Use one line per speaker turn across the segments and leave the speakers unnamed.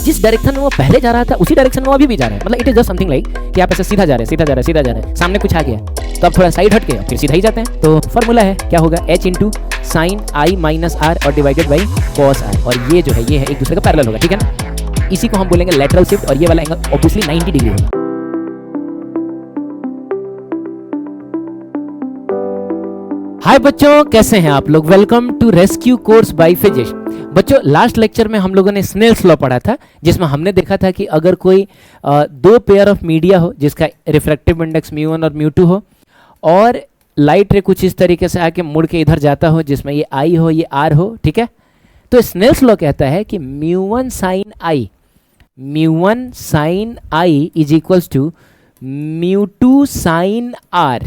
जिस डायरेक्शन में वो पहले जा रहा था उसी डायरेक्शन में वो अभी भी जा रहा है। मतलब it is just something like कि आप ऐसे सीधा जा रहे हैं, सीधा जा रहे हैं, सीधा जा रहे हैं, सामने कुछ आ गया तो आप थोड़ा साइड हट के फिर सीधा ही जाते हैं। तो फॉर्मूला है क्या होगा, h into sine I minus R और डिवाइडेड बाई कॉस आर, और ये जो है ये है एक दूसरे का पैरेलल होगा, ठीक है ना। इसी को हम बोलेंगे लेटरल शिफ्ट, और ये वाला एंगल ऑब्वियसली 90 डिग्री होगा। हाय बच्चों, कैसे हैं आप लोग। Welcome to rescue course by physics. बच्चों लास्ट लेक्चर में हम लोगों ने स्नेल्स लॉ पढ़ा था, जिसमें हमने देखा था कि अगर कोई दो पेयर ऑफ मीडिया हो जिसका रिफ्रैक्टिव इंडेक्स μ1 और μ2 हो, और लाइट रे कुछ इस तरीके से आके मुड़ के इधर जाता हो जिसमें ये I हो ये R हो, ठीक है, तो स्नेल्स लॉ कहता है कि μ1 sine I is equals to μ2 sine R।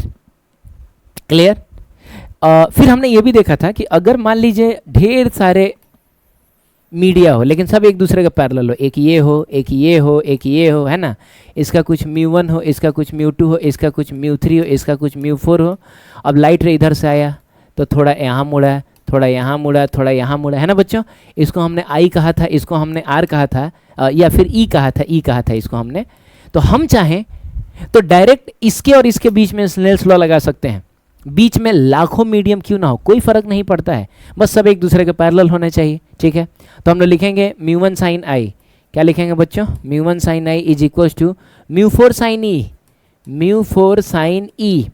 Clear. फिर हमने ये भी देखा था कि अगर मान लीजिए ढेर सारे मीडिया हो लेकिन सब एक दूसरे का पैरेलल हो, एक ये हो, एक ये हो, एक ये हो, है ना, इसका कुछ μ1 हो, इसका कुछ μ2 हो, इसका कुछ μ3 हो, इसका कुछ μ4 हो। अब लाइट रे इधर से आया तो थोड़ा यहाँ मुड़ा, थोड़ा यहाँ मुड़ा, थोड़ा यहाँ मुड़ा, है ना बच्चों। इसको हमने I कहा था, इसको हमने R कहा था, या फिर E कहा था इसको हमने। तो हम चाहें तो डायरेक्ट इसके और इसके बीच में स्नेल्स लॉ लगा सकते हैं। बीच में लाखों मीडियम क्यों ना हो, कोई फर्क नहीं पड़ता है, बस सब एक दूसरे के पैरेलल होने चाहिए, ठीक है। तो हम लोग लिखेंगे μ1 साइन I, क्या लिखेंगे बच्चों, μ1 sine I is equals to μ4 sine E,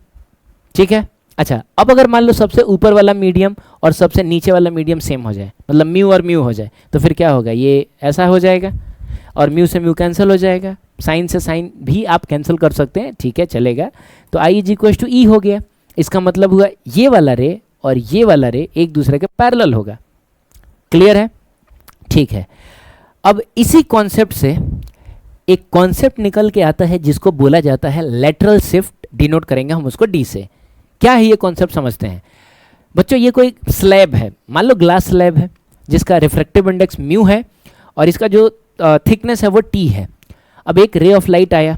ठीक है। अच्छा, अब अगर मान लो सबसे ऊपर वाला मीडियम और सबसे नीचे वाला मीडियम सेम हो जाए, मतलब म्यू और म्यू हो जाए, तो फिर क्या होगा, ये ऐसा हो जाएगा और म्यू से म्यू कैंसिल हो जाएगा, साइन से साइन भी आप कैंसिल कर सकते हैं, ठीक है, चलेगा। तो I is equals to E हो गया। इसका मतलब हुआ ये वाला रे और ये वाला रे एक दूसरे के पैरेलल होगा। क्लियर है, ठीक है। अब इसी कॉन्सेप्ट से एक कॉन्सेप्ट निकल के आता है जिसको बोला जाता है लेटरल शिफ्ट, डिनोट करेंगे हम उसको D से। क्या है ये कॉन्सेप्ट, समझते हैं बच्चों। ये कोई स्लैब है, मान लो ग्लास स्लैब है जिसका रिफ्रैक्टिव इंडेक्स μ है और इसका जो थिकनेस है वो T है। अब एक रे ऑफ लाइट आया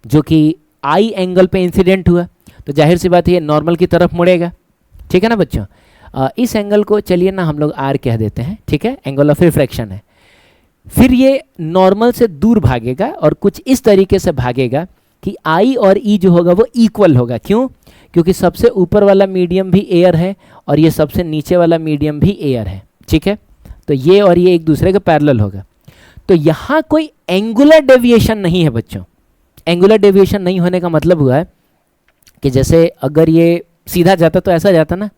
जो कि I एंगल पे इंसिडेंट हुआ, तो जाहिर सी बात है ये नॉर्मल की तरफ मुड़ेगा, ठीक है ना बच्चों। इस एंगल को चलिए ना हम लोग R कह देते हैं, ठीक है, एंगल ऑफ रिफ्रैक्शन है। फिर ये नॉर्मल से दूर भागेगा और कुछ इस तरीके से भागेगा कि I और E जो होगा वो इक्वल होगा। क्यों? क्योंकि सबसे ऊपर वाला मीडियम भी एयर है और ये सबसे नीचे वाला मीडियम भी एयर है, ठीक है। तो ये और ये एक दूसरे के पैरेलल होगा। तो यहाँ कोई एंगुलर डेविएशन नहीं है बच्चों। एंगुलर डेविएशन नहीं होने का मतलब हुआ है कि जैसे अगर ये सीधा जाता तो ऐसा जाता ना,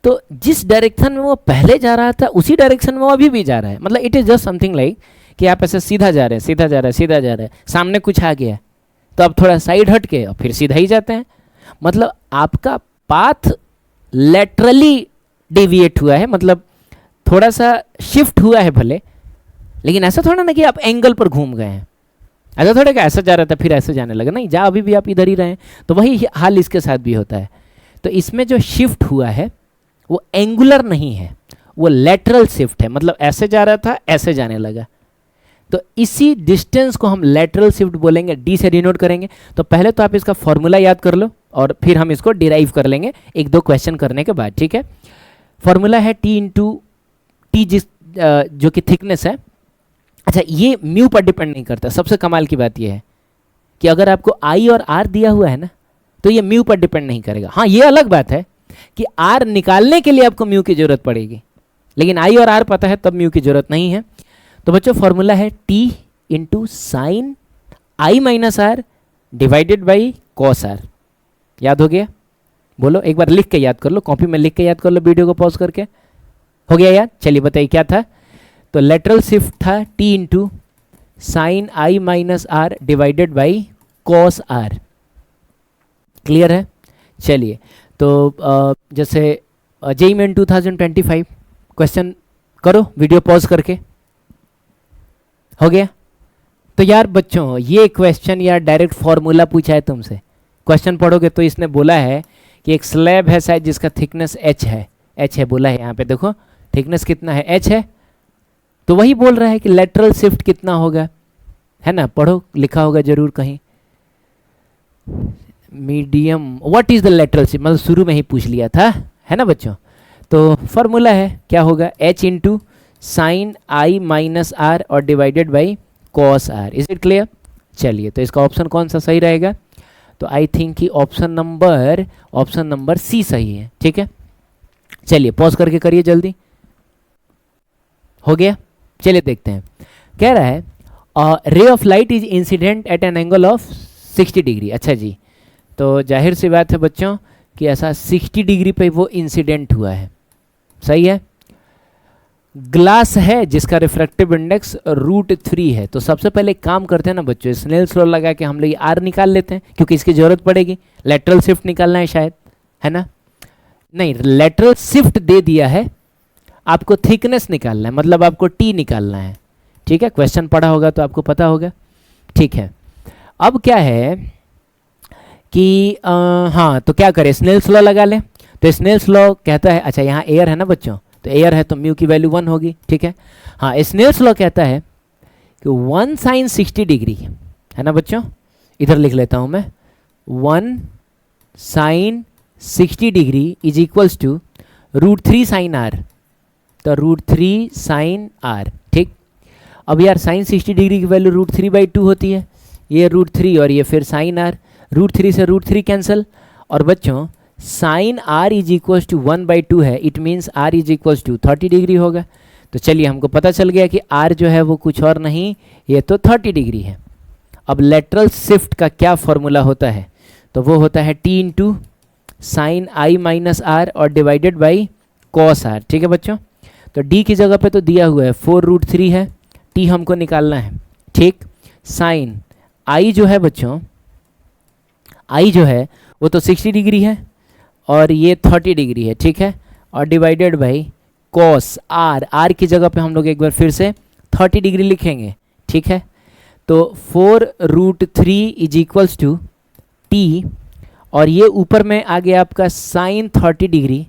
तो जिस डायरेक्शन में वो पहले जा रहा था उसी डायरेक्शन में वो अभी भी जा रहा है। मतलब it is just something like कि आप ऐसे सीधा जा रहे हैं, सीधा जा रहे हैं, सीधा जा रहे हैं, सामने कुछ आ गया तो आप थोड़ा साइड हट के और फिर सीधा ही जाते हैं। मतलब आपका पाथ लेटरली डेविएट हुआ है, मतलब थोड़ा सा शिफ्ट हुआ है भले, लेकिन ऐसा थोड़ा ना कि आप एंगल पर घूम गए हैं। ऐसा थोड़ा कि ऐसा जा रहा था फिर ऐसे जाने लगा, नहीं, जा अभी भी आप इधर ही रहे। तो वही हाल इसके साथ भी होता है। तो इसमें जो शिफ्ट हुआ है वो एंगुलर नहीं है, वो लेटरल शिफ्ट है, मतलब ऐसे जा रहा था ऐसे जाने लगा। तो इसी डिस्टेंस को हम लेटरल शिफ्ट बोलेंगे, D से डिनोट करेंगे। तो पहले तो आप इसका फॉर्मूला याद कर लो और फिर हम इसको डिराइव कर लेंगे एक दो क्वेश्चन करने के बाद, ठीक है। फॉर्मूला है T इंटू T, जिस जो कि थिकनेस है। अच्छा, ये म्यू पर डिपेंड नहीं करता। सबसे कमाल की बात यह है कि अगर आपको I और R दिया हुआ है ना, तो ये म्यू पर डिपेंड नहीं करेगा। हाँ, ये अलग बात है कि R निकालने के लिए आपको म्यू की जरूरत पड़ेगी, लेकिन I और R पता है तब म्यू की जरूरत नहीं है। तो बच्चों फॉर्मूला है T into sine I minus R divided by cos R। याद हो गया? बोलो, एक बार लिख के याद कर लो, कॉपी में लिख के याद कर लो, वीडियो को पॉज करके। हो गया याद? चलिए बताइए क्या था। तो लेटरल शिफ्ट था T into sine I minus R divided by cos R। Clear है? चलिए, तो जैसे JEE मेन 2025 क्वेश्चन करो वीडियो पॉज करके। हो गया? तो यार बच्चों, ये क्वेश्चन यार डायरेक्ट फॉर्मूला पूछा है तुमसे। क्वेश्चन पढ़ोगे तो इसने बोला है कि एक स्लैब है शायद जिसका थिकनेस h है बोला है। यहाँ पे देखो थिकनेस कितना है, h है। तो वही बोल रहा है कि लेटरल शिफ्ट कितना होगा, है ना, पढ़ो, लिखा होगा जरूर कहीं। Medium, what is the lateral shift, मतलब शुरू में ही पूछ लिया था, है ना बच्चों। तो फॉर्मूला है क्या होगा, h into sine I minus R और divided by cos R. Is it clear? चलिए, तो इसका ऑप्शन कौन सा सही रहेगा? तो आई थिंक कि ऑप्शन नंबर सी सही है। ठीक है, चलिए पॉज करके करिए जल्दी। हो गया? चलिए देखते हैं। कह रहा है ray of light is incident at an angle of 60 degree. अच्छा जी, तो जाहिर सी बात है बच्चों कि ऐसा 60 डिग्री पे वो इंसिडेंट हुआ है। सही है। ग्लास है जिसका रिफ्रैक्टिव इंडेक्स √3 है। तो सबसे पहले एक काम करते हैं ना बच्चों, स्नेल्स लॉ लगा के हम लोग आर निकाल लेते हैं, क्योंकि इसकी जरूरत पड़ेगी। लेटरल शिफ्ट निकालना है शायद, है ना? नहीं, लेटरल शिफ्ट दे दिया है, आपको थिकनेस निकालना है, मतलब आपको टी निकालना है। ठीक है, क्वेश्चन पढ़ा होगा तो आपको पता होगा। ठीक है, अब क्या है कि हाँ, तो क्या करें, स्नेल्स लॉ लगा लें। तो स्नेल्स लॉ कहता है, अच्छा यहाँ एयर है ना बच्चों, तो एयर है तो म्यू की वैल्यू 1 होगी। ठीक है, हाँ, स्नेल्स लॉ कहता है कि 1 साइन 60 डिग्री, है ना बच्चों? इधर लिख लेता हूँ मैं, 1 sine 60 degree is equals to √3 sine R. तो √3 साइन आर। ठीक, अब यार साइन 60 डिग्री की वैल्यू √3/2 होती है, ये √3 और ये फिर साइन आर, √3 से √3 कैंसिल, और बच्चों sine R is equals to 1/2 है, it means R is equals to 30 degree होगा। तो चलिए हमको पता चल गया कि आर जो है वो कुछ और नहीं, ये तो 30 डिग्री है। अब लेटरल शिफ्ट का क्या फॉर्मूला होता है? तो वो होता है T into sine I minus R और डिवाइडेड बाई कॉस आर। ठीक है बच्चों, तो डी की जगह पे तो दिया हुआ है 4√3 है, टी हमको निकालना है। ठीक, साइन आई जो है बच्चों, आई जो है वो तो 60 डिग्री है और ये 30 डिग्री है। ठीक है, और divided by cos R, R की जगह पे हम लोग एक बार फिर से 30 डिग्री लिखेंगे। ठीक है, तो 4√3 इज इक्वल्स टू टी, और ये ऊपर में आ गया आपका साइन 30 डिग्री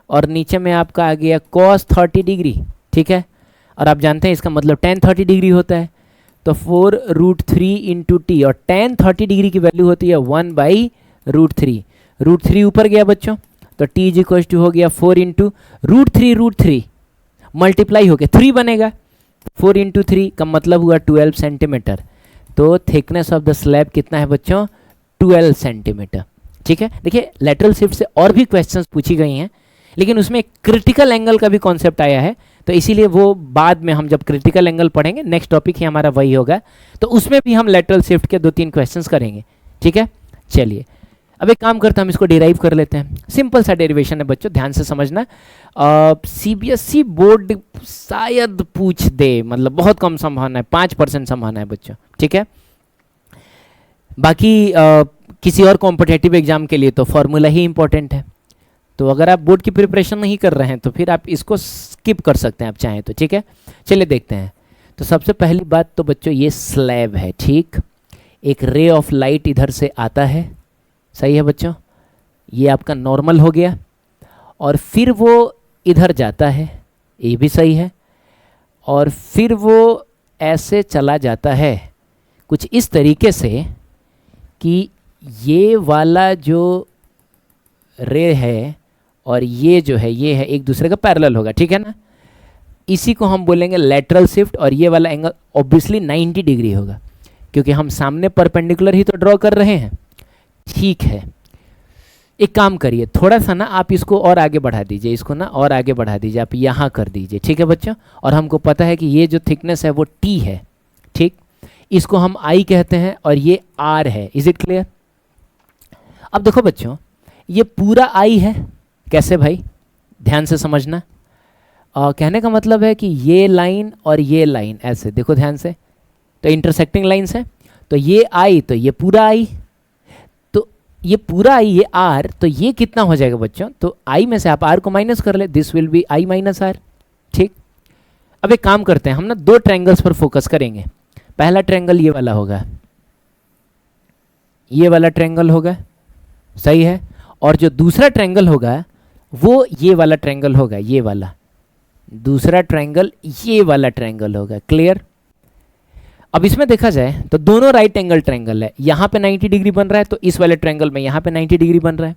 और नीचे में आपका आ गया कॉस 30 डिग्री। ठीक है, और आप जानते हैं इसका मतलब tan 30 डिग्री होता है। तो 4√3 इंटू टी, और tan 30 डिग्री की वैल्यू होती है 1/√3। √3 ऊपर गया बच्चों, तो t इज इक्वल टू हो गया 4 इंटू √3 मल्टीप्लाई होकर 3 बनेगा। 4 इंटू 3 का मतलब हुआ 12 सेंटीमीटर। तो थिकनेस ऑफ द स्लैब कितना है बच्चों? 12 सेंटीमीटर। ठीक है, देखिए लेटरल शिफ्ट से और भी क्वेश्चंस पूछी गई हैं, लेकिन उसमें क्रिटिकल एंगल का भी कॉन्सेप्ट आया है, तो इसीलिए वो बाद में हम जब क्रिटिकल एंगल पढ़ेंगे, नेक्स्ट टॉपिक ही हमारा वही होगा, तो उसमें भी हम लेटरल शिफ्ट के 2-3 क्वेश्चंस करेंगे। ठीक है, चलिए अब एक काम करते हैं, हम इसको डिराइव कर लेते हैं। सिंपल सा डेरिवेशन है बच्चों, ध्यान से समझना। CBSE बोर्ड शायद पूछ दे, मतलब बहुत कम संभावना है, 5% संभावना है बच्चों। ठीक है, बाकी किसी और कॉम्पिटिटिव एग्जाम के लिए तो फॉर्मूला ही इंपॉर्टेंट है। तो अगर आप बोर्ड की प्रिपरेशन नहीं कर रहे हैं तो फिर आप इसको स्किप कर सकते हैं आप चाहें तो। ठीक है, चलिए देखते हैं। तो सबसे पहली बात तो बच्चों ये स्लैब है। ठीक, एक रे ऑफ लाइट इधर से आता है, सही है बच्चों, ये आपका नॉर्मल हो गया, और फिर वो इधर जाता है, ये भी सही है, और फिर वो ऐसे चला जाता है कुछ इस तरीके से कि ये वाला जो रे है और ये जो है, ये है एक दूसरे का पैरेलल होगा। ठीक है ना, इसी को हम बोलेंगे लेटरल शिफ्ट, और ये वाला एंगल ऑब्वियसली 90 डिग्री होगा, क्योंकि हम सामने परपेंडिकुलर ही तो ड्रॉ कर रहे हैं। ठीक है, एक काम करिए, थोड़ा सा ना आप इसको और आगे बढ़ा दीजिए, इसको ना और आगे बढ़ा दीजिए, आप यहाँ कर दीजिए। ठीक है बच्चों, और हमको पता है कि ये जो थिकनेस है वो टी है। ठीक, इसको हम आई कहते हैं और ये आर है। Is it clear? अब देखो बच्चों, ये पूरा आई है, कैसे भाई, ध्यान से समझना। कहने का मतलब है कि ये लाइन और ये लाइन ऐसे देखो ध्यान से, तो इंटरसेक्टिंग लाइन्स है, तो ये आई, तो ये पूरा आई, तो ये पूरा आई, ये आर, तो ये कितना हो जाएगा बच्चों? तो आई में से आप आर को माइनस कर ले, this will be I minus R. ठीक, अब एक काम करते हैं, हम ना 2 ट्रायंगल्स पर फोकस करेंगे। पहला ट्रायंगल ये वाला होगा, ये वाला ट्रायंगल होगा, सही है, और जो दूसरा ट्रायंगल होगा वो ये वाला ट्रायंगल होगा, ये वाला दूसरा ट्रायंगल ये वाला ट्रायंगल होगा। क्लियर? अब इसमें देखा जाए तो दोनों राइट एंगल ट्रायंगल है, यहाँ पे 90 डिग्री बन रहा है, तो इस वाले ट्रायंगल में यहाँ पे 90 डिग्री बन रहा है।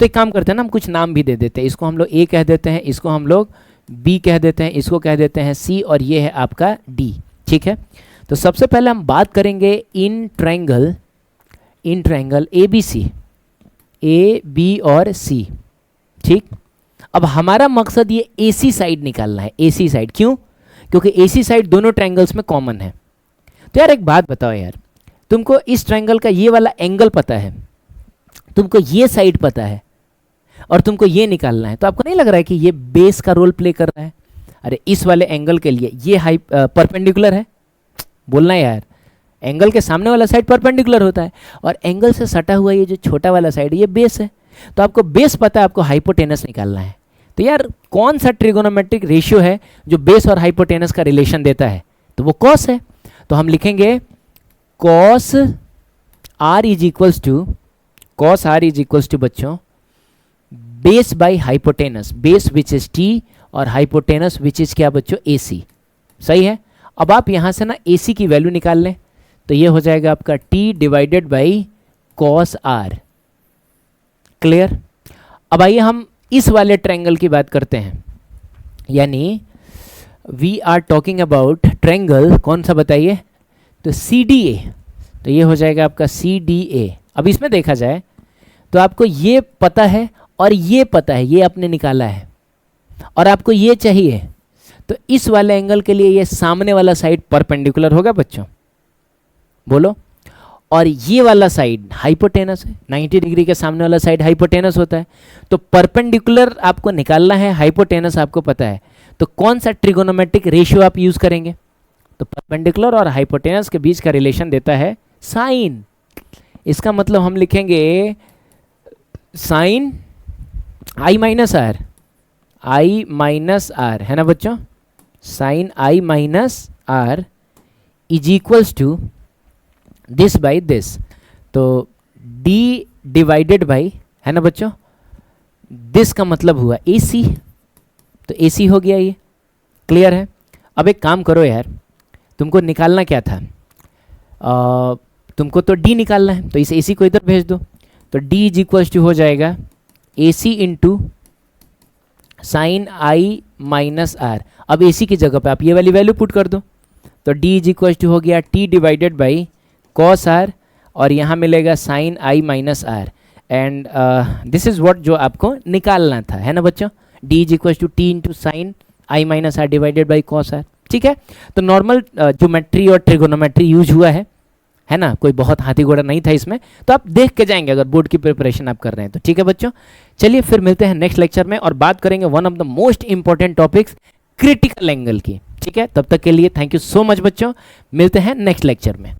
तो एक काम करते हैं ना, हम कुछ नाम भी दे देते हैं, इसको हम लोग ए कह देते हैं, इसको हम लोग बी कह देते हैं, इसको कह देते हैं सी, और ये है आपका डी। ठीक है, तो सबसे पहले हम बात करेंगे इन triangle A B C, A B और सी। ठीक, अब हमारा मकसद ये एसी साइड निकालना है। एसी साइड क्यों? क्योंकि एसी साइड दोनों ट्रायंगल्स में कॉमन है। तो यार एक बात बताओ यार, तुमको इस ट्रायंगल का ये वाला एंगल पता है, तुमको ये साइड पता है, और तुमको ये निकालना है, तो आपको नहीं लग रहा है कि ये बेस का रोल प्ले कर रहा है? अरे इस वाले एंगल के लिए ये परपेंडिकुलर है, बोलना यार, एंगल के सामने वाला साइड परपेंडिकुलर होता है, और एंगल से सटा हुआ ये जो छोटा वाला साइड ये बेस है। तो आपको बेस पता है, आपको हाइपोटेनस निकालना है। तो यार कौन सा ट्रिगोनोमेट्रिक रेशियो है जो बेस और हाइपोटेनस का रिलेशन देता है? तो वो कॉस है। तो हम लिखेंगे cos R is equals to बच्चों base by hypotenuse, base which is T और हाइपोटेनस विच इज क्या बच्चों? ए सी। सही है। अब आप यहाँ से ना ए सी की वैल्यू निकाल लें, तो ये हो जाएगा आपका T divided by cos R. Clear? अब आइए हम इस वाले ट्रायंगल की बात करते हैं, यानी we are talking about triangle, कौन सा बताइए? तो सी डी ए। तो ये हो जाएगा आपका सी डी ए। अब इसमें देखा जाए तो आपको ये पता है और ये पता है, ये आपने निकाला है, और आपको ये चाहिए, तो इस वाले एंगल के लिए ये सामने वाला साइड परपेंडिकुलर होगा बच्चों, बोलो, और ये वाला साइड हाइपोटेनस है। 90 डिग्री के सामने वाला साइड हाइपोटेनस होता है। तो परपेंडिकुलर आपको निकालना है, हाइपोटेनस आपको पता है, तो कौन सा ट्रिगोनोमेट्रिक रेशियो आप यूज करेंगे? तो परपेंडिकुलर और हाइपोटेनस के बीच का रिलेशन देता है साइन। इसका मतलब हम लिखेंगे साइन आई माइनस आर, है ना बच्चों? Sine I minus R is equals to this by this, तो डी डिवाइडेड बाई, है ना बच्चों, दिस का मतलब हुआ ए सी, तो ए सी हो गया ये। क्लियर है? अब एक काम करो यार, तुमको निकालना क्या था? तुमको तो डी निकालना है, तो इस ए सी को इधर भेज दो, तो डी इज इक्वल्स टू हो जाएगा A C into sine I minus R. अब ए सी की जगह पे आप ये वाली वैल्यू पुट कर दो, तो डी इज इक्वल्स टू हो गया T divided by cos R, और यहाँ मिलेगा sine I minus R, and this is what जो आपको निकालना था, है ना बच्चों? D is equals to T into sine I minus R divided by cos R. ठीक है, तो नॉर्मल ज्योमेट्री और ट्रिगोनोमेट्री यूज हुआ है ना, कोई बहुत हाथी घोड़ा नहीं था इसमें, तो आप देख के जाएंगे अगर बोर्ड की प्रिपरेशन आप कर रहे हैं तो। ठीक है बच्चों, चलिए फिर मिलते हैं नेक्स्ट लेक्चर में और बात करेंगे one of the most important topics, critical angle की। ठीक है, तब तक के लिए थैंक यू सो मच बच्चों, मिलते हैं नेक्स्ट लेक्चर में।